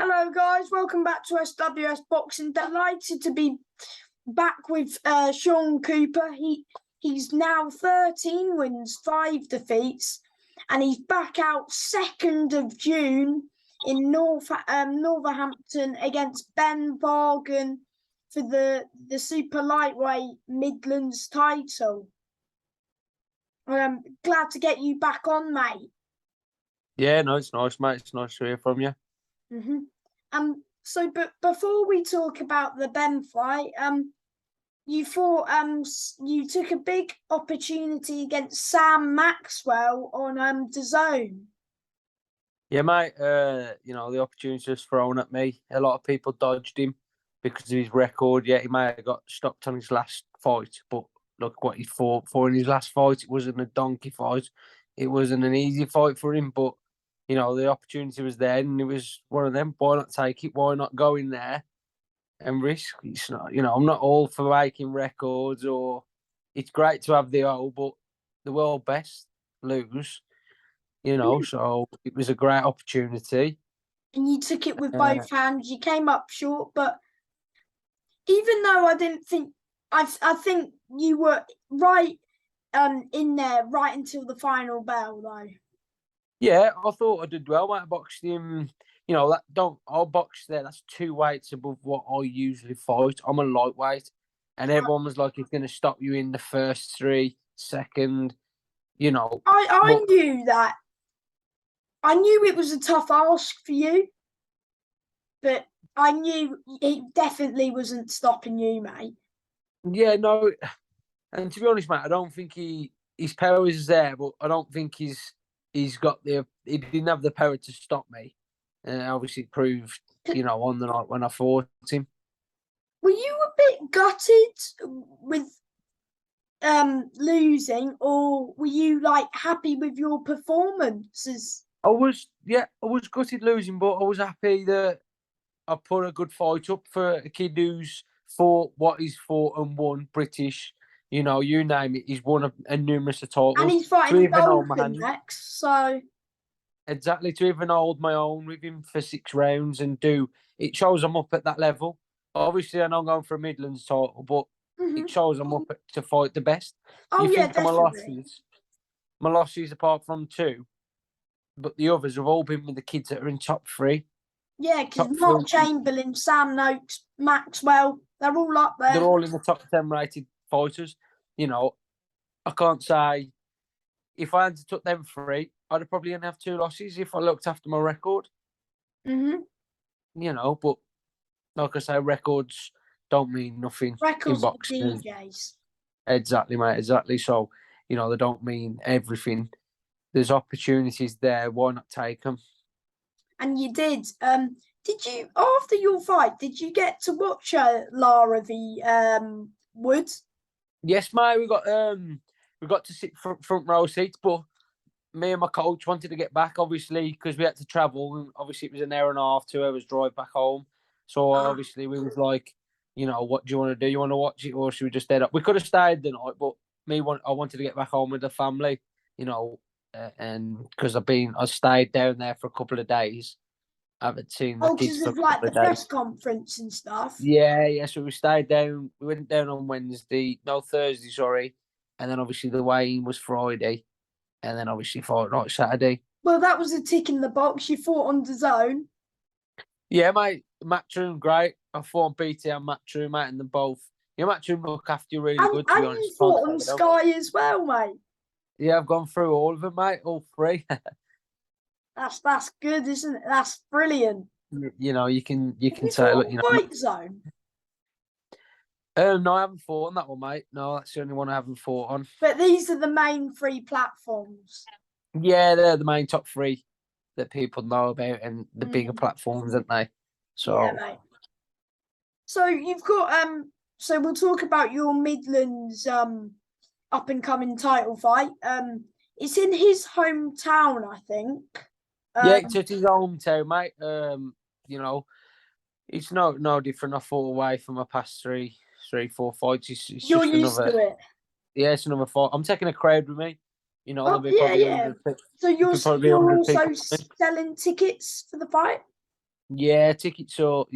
Hello, guys. Welcome back to SWS Boxing. Delighted to be back with Shaun Cooper. He's now 13 wins, 5 defeats, and he's back out 2nd of June in Northampton against Ben Vargan for the super lightweight Midlands title. I'm glad to get you back on, mate. Yeah, no, it's nice, mate. It's nice to hear from you. But before we talk about the Ben fight, you thought you took a big opportunity against Sam Maxwell on DAZN. Yeah, mate. The opportunity was thrown at me. A lot of people dodged him because of his record. Yeah, he may have got stopped on his last fight, but look what he fought for in his last fight. It wasn't a donkey fight. It wasn't an easy fight for him, but the opportunity was there, and it was one of them. Why not take it? Why not go in there and risk? It's not, I'm not all for making records, or it's great to have the O, but the world best lose. So it was a great opportunity. And you took it with both hands. You came up short, but even though I didn't think, I think you were right in there right until the final bell, though. Yeah, I thought I did well. I boxed him. I'll box there. That's 2 weights above what I usually fight. I'm a lightweight, and everyone was like, "He's going to stop you in the first 3, second." I knew that. I knew it was a tough ask for you, but I knew it definitely wasn't stopping you, mate. Yeah, no, and to be honest, mate, I don't think his power is there, but I don't think he didn't have the power to stop me. And obviously it proved, on the night when I fought him. Were you a bit gutted with losing, or were you happy with your performances? I was gutted losing, but I was happy that I put a good fight up for a kid who's fought what he's fought and won. British, you name it. He's won a numerous of titles. And he's fighting Dolphin next, so exactly, to even hold my own with him for 6 rounds and it shows I'm up at that level. Obviously, I know I'm going for a Midlands title, but it shows I'm up to fight the best. Oh, yeah, definitely. My losses apart from 2, but the others have all been with the kids that are in top 3. Yeah, because Mark Chamberlain, Sam Noakes, Maxwell, they're all up there. They're all in the top 10 rated fighters. I can't say if I hadn't took them 3, I'd have probably only have 2 losses if I looked after my record. But like I say, records don't mean nothing records in boxing. DJs. Exactly, mate. Exactly. So, they don't mean everything. There's opportunities there. Why not take them? And you did. Did you, after your fight, did you get to watch Lara v Woods? Yes, mate. We got to sit front row seats, but me and my coach wanted to get back, obviously, because we had to travel. And obviously, it was an hour and a half, 2 hours drive back home. So obviously, we was like, what do you want to do? You want to watch it, or should we just head up? We could have stayed the night, but I wanted to get back home with the family, and because I stayed down there for a couple of days. I haven't seen the kids for a couple of days. Press conference and stuff. Yeah. So we stayed down. We went down on Thursday, sorry, and then obviously the weigh-in was Friday, and then obviously fought night Saturday. Well, that was a tick in the box. You fought on DAZN. Yeah, mate. Matchroom, great. I fought on BT and Matchroom, mate, and them both. Matchroom look after you really good, to be honest. And you fought on Sky as well, mate. Yeah, I've gone through all of them, mate. All 3. That's good, isn't it? That's brilliant. You can say, look, Fight Zone. No, I haven't fought on that one, mate. No, that's the only one I haven't fought on. But these are the main 3 platforms. Yeah, they're the main top 3 that people know about, and the bigger platforms, aren't they? So yeah, mate. So you've got so we'll talk about your Midlands up and coming title fight. It's in his hometown, I think. Yeah, it's at his hometown, mate. It's no different. I fought away from my past 3, 4 fights. It's You're just used to it. Yeah, it's another fight. I'm taking a crowd with me. Yeah. So you're also selling tickets for the fight? Yeah, tickets. So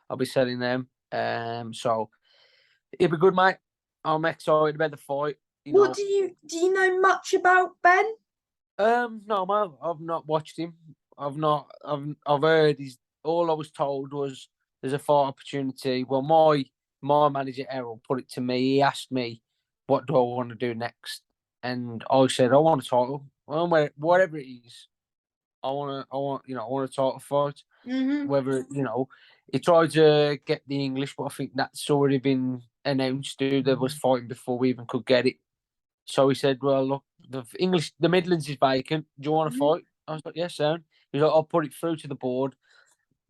I'll be selling them. So it'll be good, mate. I'm excited about the fight. What do you know much about Ben? No, man, I've not watched him. I've not. I've heard. He's all I was told was there's a fight opportunity. Well, my manager Errol put it to me. He asked me, "What do I want to do next?" And I said, "I want a title. Well, whatever it is, I want a title fight. Mm-hmm. Whether he tried to get the English, but I think that's already been announced. Dude, that was fighting before we even could get it. So he said, "Well, look, the Midlands is vacant. Do you want to Mm-hmm. fight?" I was like, "Yes, sound." He's like, "I'll put it through to the board."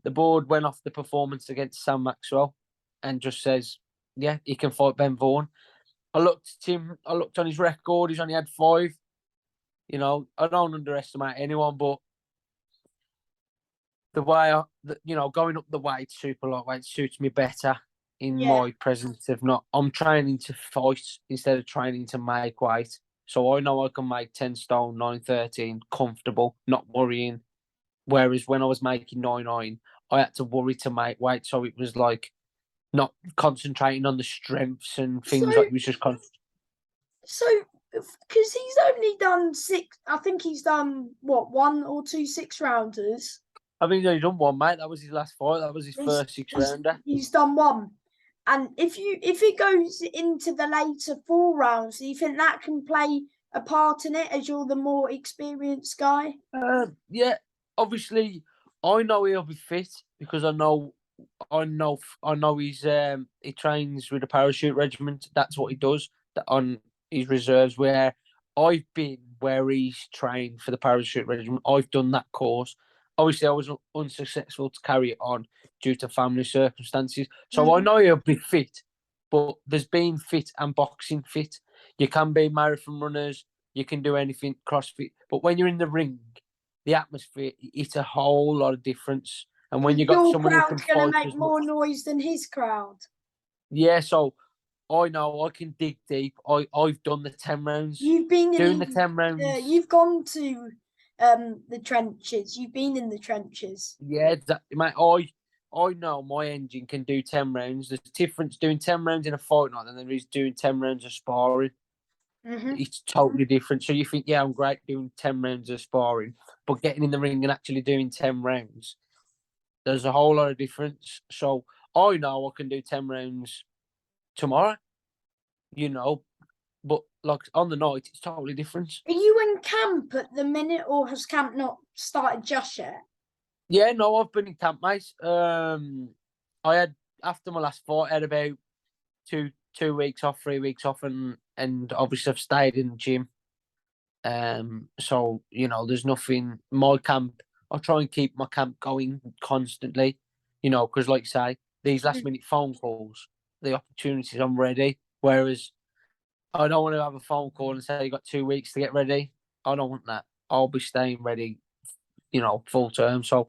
The board went off the performance against Sam Maxwell, and just says, "Yeah, he can fight Ben Vaughan." I looked at him. I looked on his record. He's only had 5. I don't underestimate anyone, but the way going up the weight, super lightweight, suits me better in Yeah. my presence. If not, I'm training to fight instead of training to make weight. So I know I can make 10 stone, 913 comfortable, not worrying. Whereas when I was making 99, I had to worry to make weight. So it was like not concentrating on the strengths and So, things like it was just so because he's only done 6, I think he's done what, 1 or 2 6 rounders. I mean, he's done one, mate. That was his last fight. That was his He's first 6 he's, rounder. he's done one. And if it goes into the later 4 rounds, do you think that can play a part in it as you're the more experienced guy? Yeah, obviously, I know he'll be fit because I know he trains with a parachute regiment. That's what he does on his reserves. Where I've been, where he's trained for the parachute regiment, I've done that course. Obviously, I was unsuccessful to carry it on due to family circumstances. So I know he'll be fit, but there's being fit and boxing fit. You can be marathon runners, you can do anything CrossFit, but when you're in the ring, the atmosphere, it's a whole lot of difference. And when you got Your someone who can crowd's going to fight make as much, more noise than his crowd. yeah. So I know I can dig deep. I've done the 10 rounds. You've been Doing the 10 rounds. you've gone to the trenches. You've been in the trenches. Yeah, mate. I know my engine can do 10 rounds. There's a difference doing 10 rounds in a fight night than there is doing 10 rounds of sparring. Mm-hmm. It's totally different. So you think, yeah, I'm great doing 10 rounds of sparring, but getting in the ring and actually doing 10 rounds, there's a whole lot of difference. So I know I can do 10 rounds tomorrow, but like on the night, it's totally different. Are you in camp at the minute, or has camp not started just yet? Yeah, no, I've been in camp, mate. I had after my last fight, I had about 2 weeks off, 3 weeks off, and obviously I've stayed in the gym. So there's nothing. My camp, I try and keep my camp going constantly, because like you say, these last minute phone calls, the opportunities, I'm ready. Whereas I don't want to have a phone call and say you got 2 weeks to get ready. I don't want that. I'll be staying ready, full term. So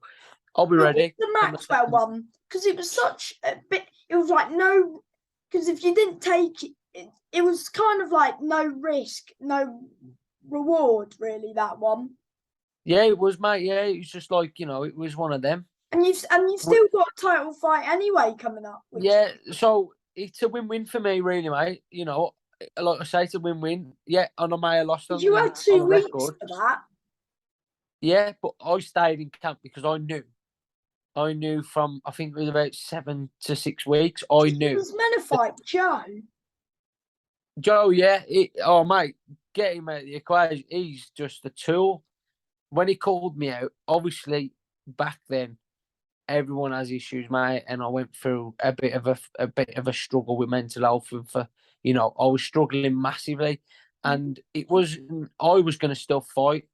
I'll be But with ready. the Maxwell one, because it was such a bit, it was like no, because if you didn't take it, it was kind of like no risk, no reward, really, that one. Yeah, it was, mate. Yeah, it was just like it was one of them. And you've still got a title fight anyway coming up. Yeah, so it's a win-win for me, really, mate. Like I say, it's a win-win. Yeah, and I may have lost on You the had 2 weeks record. for that. Yeah, but I stayed in camp because I knew. I knew from I think it was about 7 to 6 weeks. I He knew. was meant to fight Joe. Joe, yeah, oh mate, get him out of the equation. He's just a tool. When he called me out, obviously back then everyone has issues, mate, and I went through a bit of a struggle with mental health. I was struggling massively, and I was going to still fight,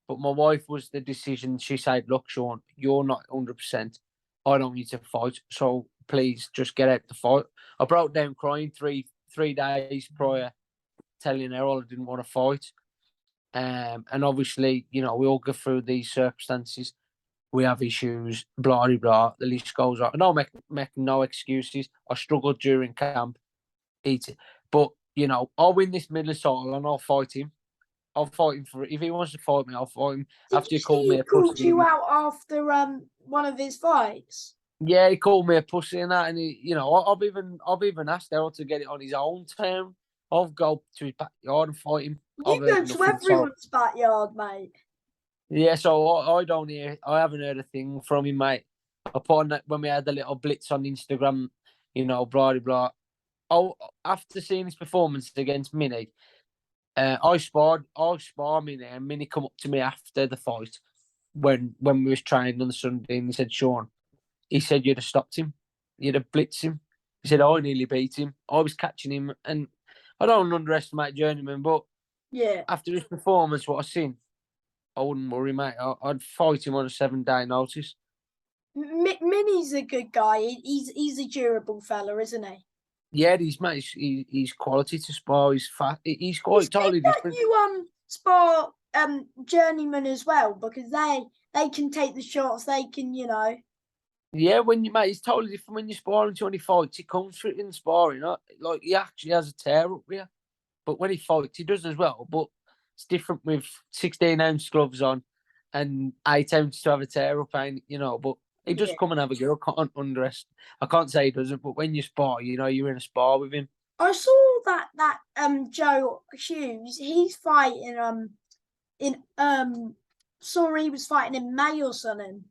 but my wife was the decision. She said, "Look, Shaun, you're not 100%. I don't need to fight, so please just get out the fight." I broke down crying three days prior, telling her all I didn't want to fight. And obviously, we all go through these circumstances. We have issues, blah, blah, blah. The list goes on. No, make no excuses. I struggled during camp. But, I'll win this Midlands title and I'll fight him. I'll fight him for it. If he wants to fight me, I'll fight him. Did After you he called see me he a called pussy. you out after one of his fights? Yeah, he called me a pussy and that, and I've even asked Errol to get it on his own term. I'll go to his backyard and fight him. I've You heard go to nothing. So everyone's backyard, mate. yeah, so I haven't heard a thing from him, mate. Upon that, when we had the little blitz on Instagram, blah blah blah. Oh, after seeing his performance against Minnie, I spar Minnie, and Minnie come up to me after the fight when we was training on the Sunday, and he said, Shaun, he said you'd have stopped him, you'd have blitzed him. He said I nearly beat him. I was catching him, and I don't underestimate Journeyman, but Yeah. after his performance, what I seen, I wouldn't worry, mate. I'd fight him on a 7-day notice. Minnie's a good guy. He's a durable fella, isn't he? Yeah, he's quality to spar. He's fat. He's quite totally different. You spar journeyman as well, because they can take the shots. They can, Yeah, he's totally different when you're sparring to when he fights. He comes for it in sparring. Like he actually has a tear up here. But when he fights, he does as well. But it's different with 16-ounce gloves on and 8 ounces to have a tear up, but he does come and have a go. I can't say he doesn't, but when you spar, you're in a spar with him. I saw that Joe Hughes, he's fighting saw he was fighting in May or something.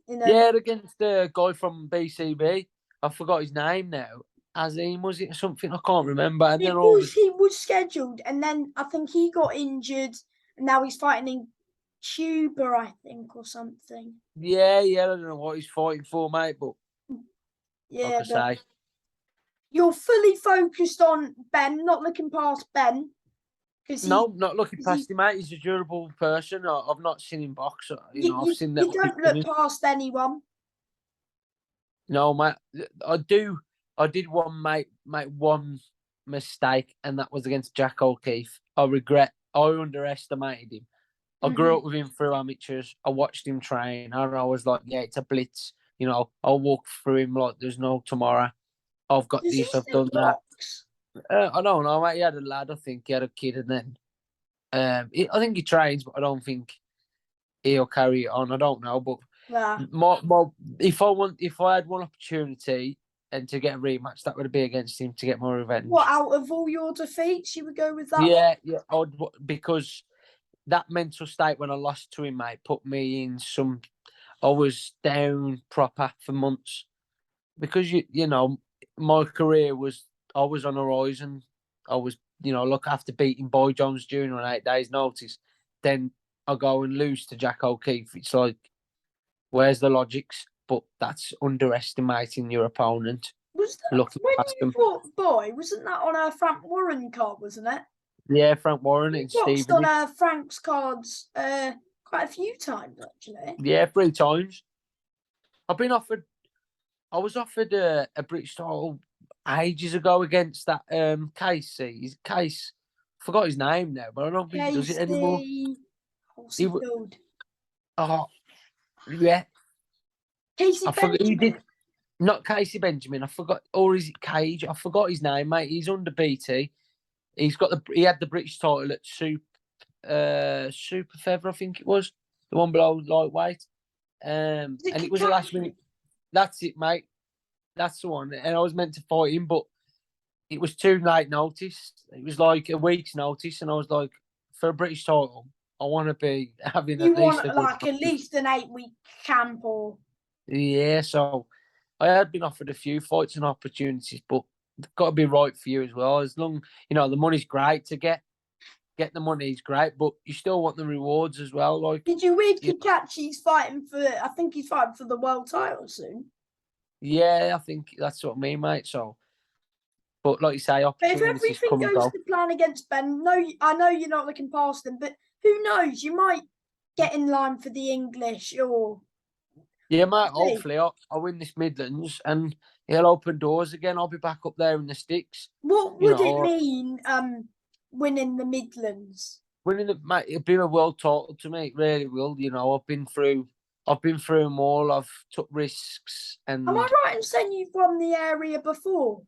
Yeah, against the guy from BCB. I forgot his name now. Azim, was it something? I can't remember. And he was scheduled, and then I think he got injured, and now he's fighting in Cuba, I think, or something. Yeah, I don't know what he's fighting for, mate, but yeah, like I say, you're fully focused on Ben, not looking past Ben. No, not looking past him, mate. He's a durable person. I've not seen him box. I've seen that. You don't look past anyone. No, mate. I did make one mistake, and that was against Jack O'Keefe. I underestimated him. I grew up with him through amateurs. I watched him train, and I was like, yeah, it's a blitz. I'll walk through him like there's no tomorrow. I've got this, I've done that. I don't know, mate. He had a lad, I think. He had a kid, and then I think he trains, but I don't think he'll carry it on. I don't know, but if I had one opportunity and to get a rematch, that would be against him to get more revenge. What, out of all your defeats, you would go with that? Yeah, because that mental state when I lost to him, mate, put me in some. I was down proper for months because my career was. I was on the horizon. I was, look, after beating Boy Jones Jr. on 8 days' notice, then I go and lose to Jack O'Keefe. It's like, where's the logics? But that's underestimating your opponent. Was that when you fought Boy? Wasn't that on a Frank Warren card? Wasn't it? Yeah, Frank Warren and Steve. On Frank's cards quite a few times actually. Yeah, 3 times. I was offered a British title ages ago against that Casey. Case, forgot his name now, but I don't think he does it anymore. What's he called? Oh, yeah. Casey Benjamin. He did. Not Casey Benjamin. I forgot, or is it Cage? I forgot his name, mate. He's under BT. He had the British title at Super Feather, I think it was, the one below lightweight. And it was a last minute. That's it, mate. That's the one. And I was meant to fight him, but it was too late notice. It was like a week's notice, and I was like, for a British title, I want to be having at least an 8-week camp or. Yeah, so I had been offered a few fights and opportunities, but they've got to be right for you as well. As long, the money's great to get the money is great, but you still want the rewards as well. Like, did you read Kikachi's fighting for? I think he's fighting for the world title soon. Yeah, I think that's what I mean, mate. So, but like you say, opportunities if everything goes to plan against Ben, I know you're not looking past him, but who knows? You might get in line for the English or. Yeah, mate. Hopefully, I'll win this Midlands and he'll open doors again. I'll be back up there in the sticks. What would it mean, winning the Midlands? Mate, it'll be a world title to me. It really will. I've been through them all. I've took risks. And am I right in saying you've won the area before?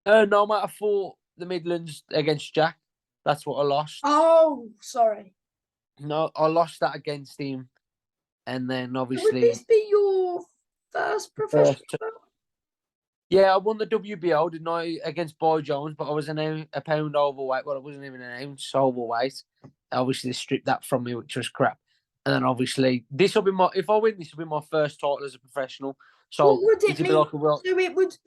No, mate. I fought the Midlands against Jack. That's what I lost. Oh, sorry. No, I lost that against him, and then Would obviously this be your first professional first. belt? Yeah, I won the WBO, didn't I, against Boy Jones, but I was a pound overweight. Well, I wasn't even an ounce overweight. Obviously, they stripped that from me, which was crap. And then obviously, this will be if I win, this will be my first title as a professional. What So would it it'll be mean? like a world. So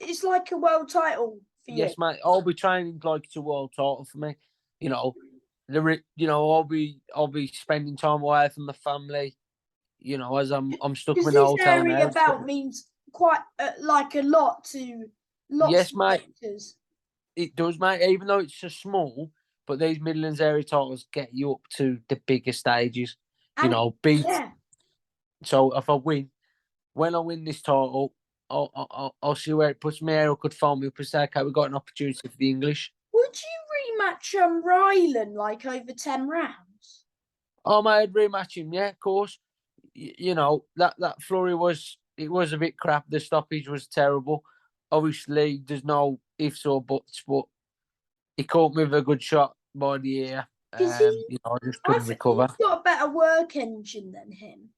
it's like a world title for you. Yes, mate. I'll be training like it's a world title for me. You know, I'll be spending time away from the family. You know, as I'm stuck Because in the this hotel area now. belt means quite like a lot to lots Yes, of mate. fighters. It does, mate. Even though it's so small, but these Midlands area titles get you up to the bigger stages. And Beat. yeah, So if I win, when I win this title, I'll see where it puts me. Errol could phone me up and say, "Okay, we've got an opportunity for the English." would you rematch Rylan like over 10 rounds? Oh, mate, I'd rematch him. Yeah, of course. You know that flurry was a bit crap. The stoppage was terrible. Obviously, there's no ifs or buts, but he caught me with a good shot by the ear. Because I just I couldn't think recover. he's got a better work engine than him.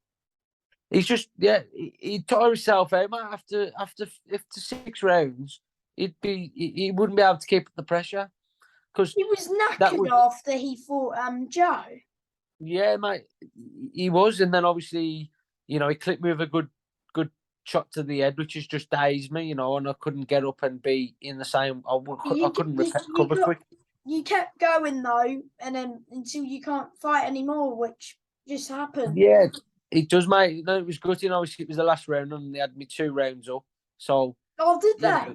He's just he tore himself out, man. After 6 rounds, he wouldn't be able to keep up the pressure because He was that knackered was after he fought Joe. yeah, mate. He was, and then obviously he clipped me with a good shot to the head, which has just dazed me, and I couldn't get up and be in the same. I couldn't recover quick. You kept going though, and then until you can't fight anymore, which just happened. Yeah, it does, mate. No, it was good. Obviously, it was the last round, and they had me 2 rounds up. So, Oh, did they?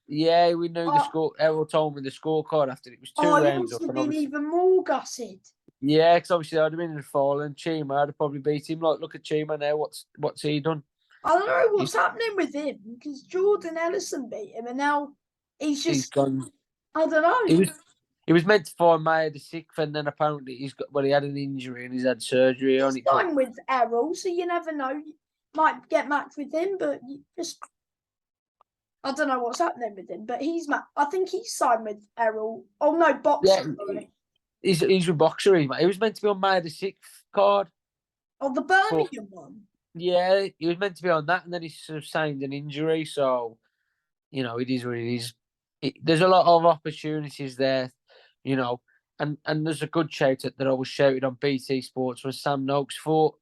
Yeah, we knew the Oh, score. Errol told me the scorecard after it was two oh, you rounds must up, have and been obviously, even more gutted. yeah, because obviously I'd have been in the fall, and Chima, I'd have probably beat him. Like, look at Chima now. What's he done? I don't know what's He's happening with him because Jordan Ellison beat him, and now he's he's just, gone. I don't know. He was meant to fight May the 6th, and then apparently he had an injury and he's had surgery on He's it. But signed with Errol, so you never know. You might get matched with him, but you just, I don't know what's happening with him. But I think he's signed with Errol. Oh no, yeah, Boxer. Sorry. he's with Boxer. He was meant to be on May the 6th card, Oh, the but Birmingham one. yeah, he was meant to be on that, and then he sustained an injury. So it is what it is. There's a lot of opportunities there, you know, and there's a good shout out that I was shouted on BT Sports when Sam Noakes fought.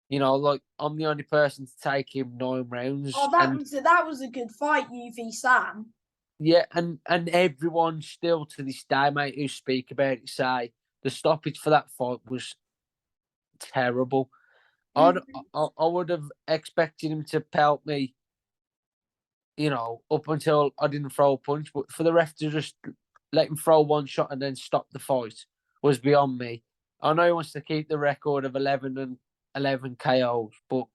Like I'm the only person to take him 9 rounds, Oh, and that was a good fight, UV Sam. yeah, and everyone still to this day, mate, who speak about it say the stoppage for that fight was terrible. Mm-hmm. I would have expected him to pelt me, up until I didn't throw a punch. But for the ref to just let him throw one shot and then stop the fight was beyond me. I know he wants to keep the record of 11 and 11 KOs, but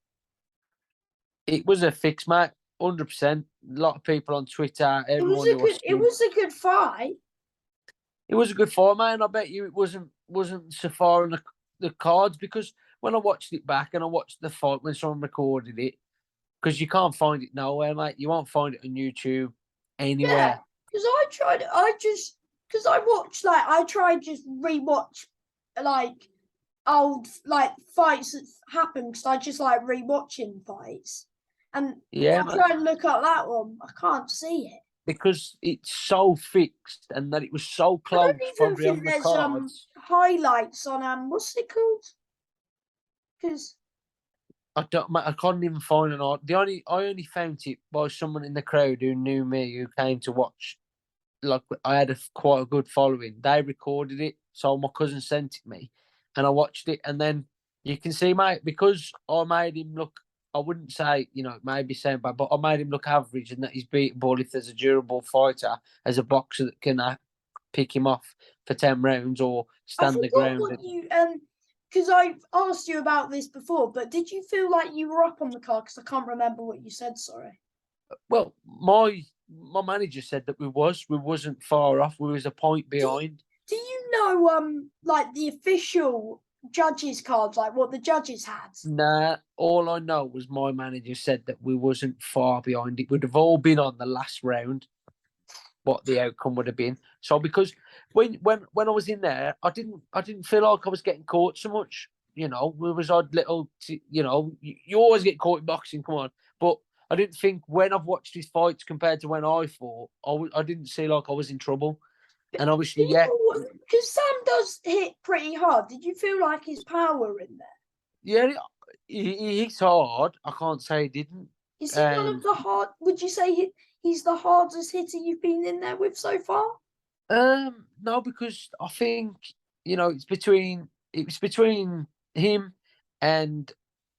it was a fix, mate. 100%. A lot of people on Twitter, everyone who was It was a good fight. it was a good fight, mate. And I bet you it wasn't so far in the cards because when I watched it back and I watched the fight when someone recorded it, because you can't find it nowhere, mate. You won't find it on YouTube Yeah, anywhere. because I tried just rewatch like old like fights that happened because I just like rewatching fights, and Yeah, I mate. tried to look up that one. I can't see it. Because it's so fixed and that it was so I don't close, even probably think on the there's cards. highlights on what's it called? Because I can't even find an art. I only found it by someone in the crowd who knew me, who came to watch. Like I had quite a good following. They recorded it, so my cousin sent it me, and I watched it. And then you can see, mate, because I made him look. I wouldn't say, maybe saying bad, but I made him look average, and that he's beatable if there's a durable fighter as a boxer that can pick him off for 10 rounds or I stand the forgot ground. what you because I've asked you about this before, but did you feel like you were up on the card? Because I can't remember what you said. Sorry. Well, my manager said that we wasn't far off. We was a point behind. Do you know like the official judges cards, like what the judges had? Nah, all I know was my manager said that we wasn't far behind. It would have all been on the last round what the outcome would have been. So because when I was in there, I didn't feel like I was getting caught so much. You know, we was odd little. You know, you always get caught in boxing. Come on, but I didn't think when I've watched his fights compared to when I fought, I didn't see like I was in trouble. And obviously, yeah, Because Sam does hit pretty hard. Did you feel like his power in there? yeah, he hits hard. I can't say he didn't. Is he one of the hard? Would you say he's the hardest hitter you've been in there with so far? No, because I think it was between him and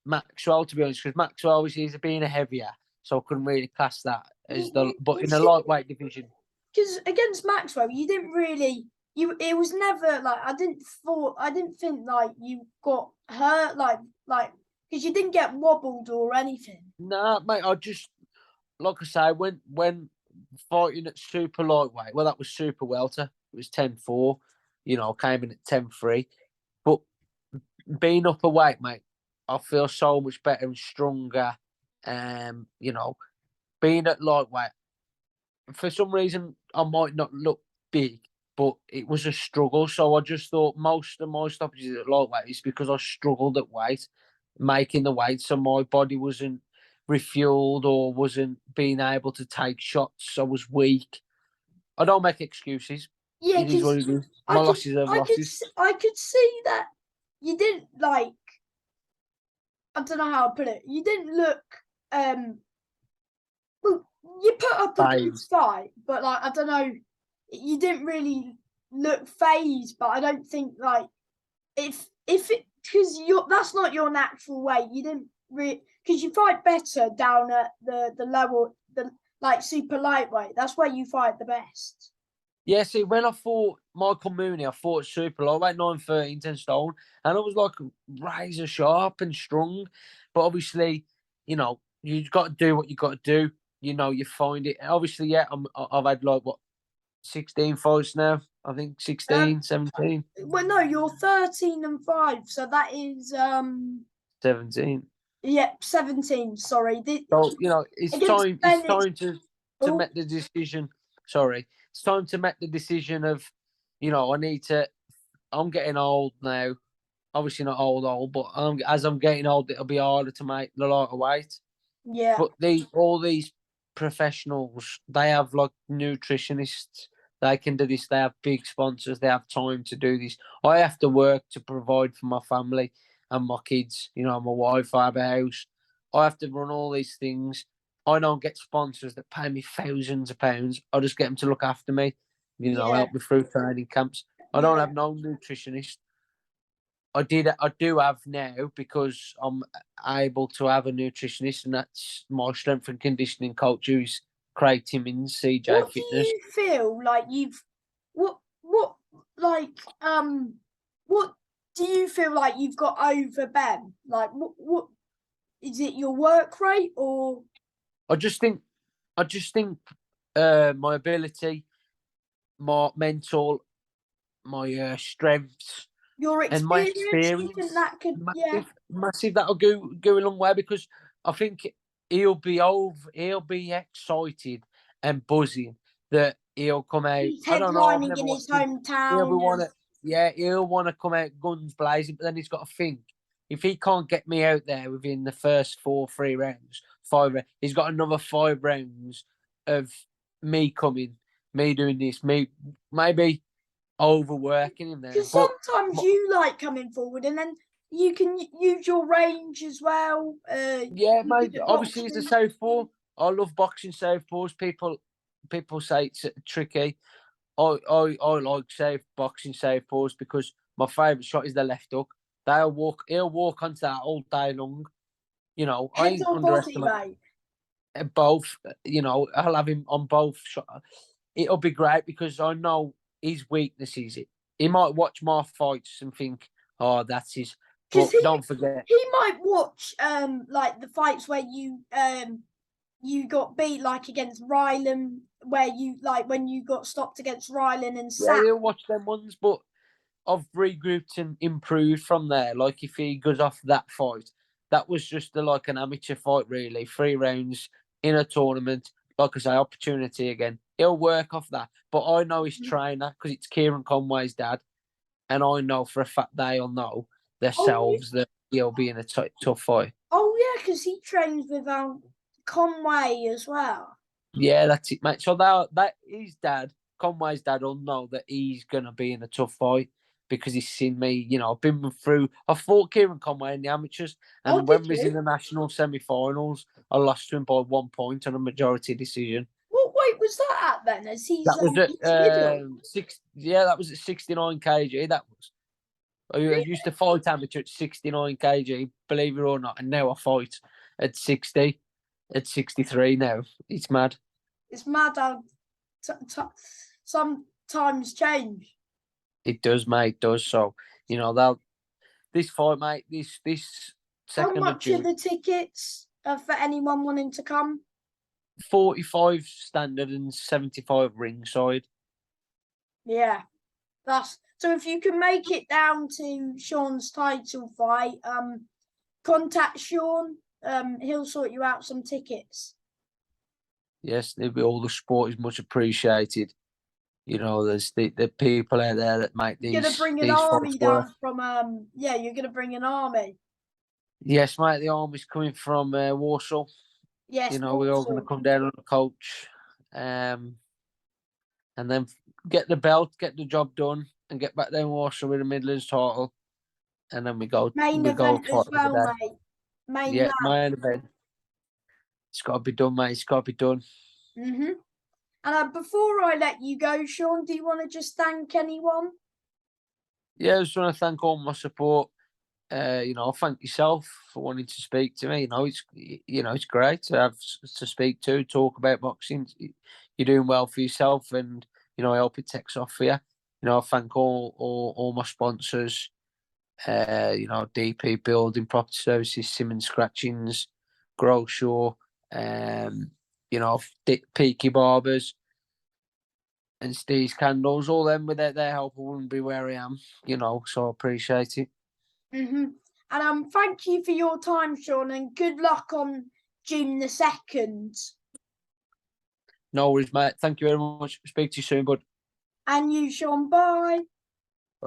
Maxwell, to be honest, because Maxwell obviously is being a heavier, so I couldn't really class that as but in the lightweight division. Because against Maxwell, you didn't really it was never like I didn't think like you got hurt like because you didn't get wobbled or anything. Nah, mate, I just like I say, when fighting at super lightweight, well, that was super welter. It was 10-4, came in at 10-3. But being up a weight, mate, I feel so much better and stronger. Being at lightweight, for some reason, I might not look big, but it was a struggle. So I just thought most of my stoppages at lightweight is because I struggled at weight, making the weight, so my body wasn't refueled or wasn't being able to take shots. I was weak. I don't make excuses. Yeah, It is what it is. I My could, losses are losses. I could see that you didn't like. I don't know how to put it. You didn't look. Well, you put up a good fight, but like I don't know, you didn't really look phased. But I don't think like if it because that's not your natural weight. You didn't really because you fight better down at the level like super lightweight. That's where you fight the best. Yeah, see, when I fought Michael Mooney, I fought super lightweight, 9'13", 10 stone, and I was like razor sharp and strong. But obviously, you've got to do what you got to do. You find it. Obviously, yeah, I've had like, 16 fights now? I think 16, 17. Well, no, you're 13-5, so that is 17. Yeah, 17. Sorry. So it's time. It's time to make the decision. Sorry, it's time to make the decision of, I need to. I'm getting old now. Obviously not old, but as I'm getting old, it'll be harder to make the lighter weight. Yeah. But all these professionals, they have like nutritionists. They can do this. They have big sponsors. They have time to do this. I have to work to provide for my family and my kids. My wife, I have a house. I have to run all these things. I don't get sponsors that pay me thousands of pounds. I just get them to look after me, help me through training camps. I don't have no nutritionist. I do have now because I'm able to have a nutritionist, and that's my strength and conditioning coach, who's Craig Timmins, CJ What Fitness. do you feel like what what do you feel like you've got over Ben? Like what is it, your work rate or? I just think my ability, my mental, my strengths, Your and my experience, do you think that could massive. That'll go a long way, because I think he'll be excited and buzzing that he'll come out. He's I don't know. I've headlining never in his watched him. hometown. He'll want to come out guns blazing, but then he's got to think, if he can't get me out there within the first 5 rounds, he's got another 5 rounds of me coming, me doing this, me maybe overworking him there. Because sometimes you like coming forward, and then you can use your range as well. Yeah, mate. Obviously, it's a southpaw. I love boxing southpaws. People say it's tricky. I like boxing southpaws because my favourite shot is the left hook. He'll walk onto that all day long. I Head ain't or body, underestimate mate. both. I'll have him on both. It'll be great because I know his weaknesses. He might watch my fights and think, "Oh, that's his." But don't forget, he might watch like the fights where you got beat, like against Rylan, where you like when you got stopped against Rylan and yeah, he'll watch them ones. But I've regrouped and improved from there. Like if he goes off that fight, that was just an amateur fight, really. 3 rounds in a tournament. Like I say, opportunity again. he'll work off that. But I know his Mhm. trainer because it's Kieran Conway's dad, and I know for a fact they'll know Oh, themselves that he'll be in a tough fight. oh yeah, because he trains with Conway as well. Yeah, that's it, mate. So that his dad, Conway's dad, will know that he's gonna be in a tough fight because he's seen me. You know, I've been through. I fought Kieran Conway in the amateurs, Oh, and did when we was in you? the national semi-finals, I lost to him by 1 point on a majority decision. What weight was that at then? As That was he's middle. at six. Yeah, that was at 69 kg. That was. I used to fight amateur at 69 kg, believe it or not, and now I fight at 60, at 63 now. It's mad. It's mad how sometimes change. It does, mate. It does. So, they'll this fight, mate. This How 2nd of much are June, the tickets for anyone wanting to come? 45 standard and 75 ringside. Yeah, that's so. If you can make it down to Shaun's title fight, contact Shaun. He'll sort you out some tickets. Yes, all the support is much appreciated. There's the people out there that make You're gonna bring an these fights army work. down from yeah, you're gonna bring an army. Yes, mate. The army's coming from Warsaw. Yes, We're all going to Warsaw. come down on the coach, and then get the belt, get the job done, and get back down Warsaw with the Midlands title, and then we go Main fight event as over well, there. mate. Main Yeah, man. my event. It's got to be done, mate. It's got to be done. And before I let you go, Shaun, do you want to just thank anyone? Yeah, I just want to thank all my support. Thank yourself for wanting to speak to me. It's great to have to speak to, talk about boxing. You're doing well for yourself, and I hope it takes off for you. I thank all my sponsors. DP Building, Property Services, Simmons Scratchings, Groshaw, Peaky Barbers, and Steve's Candles. All them with their help, I wouldn't be where I am. So I appreciate it. And thank you for your time, Shaun, and good luck on June the 2nd. No worries, mate. Thank you very much. Speak to you soon, bud. And you, Shaun. Bye.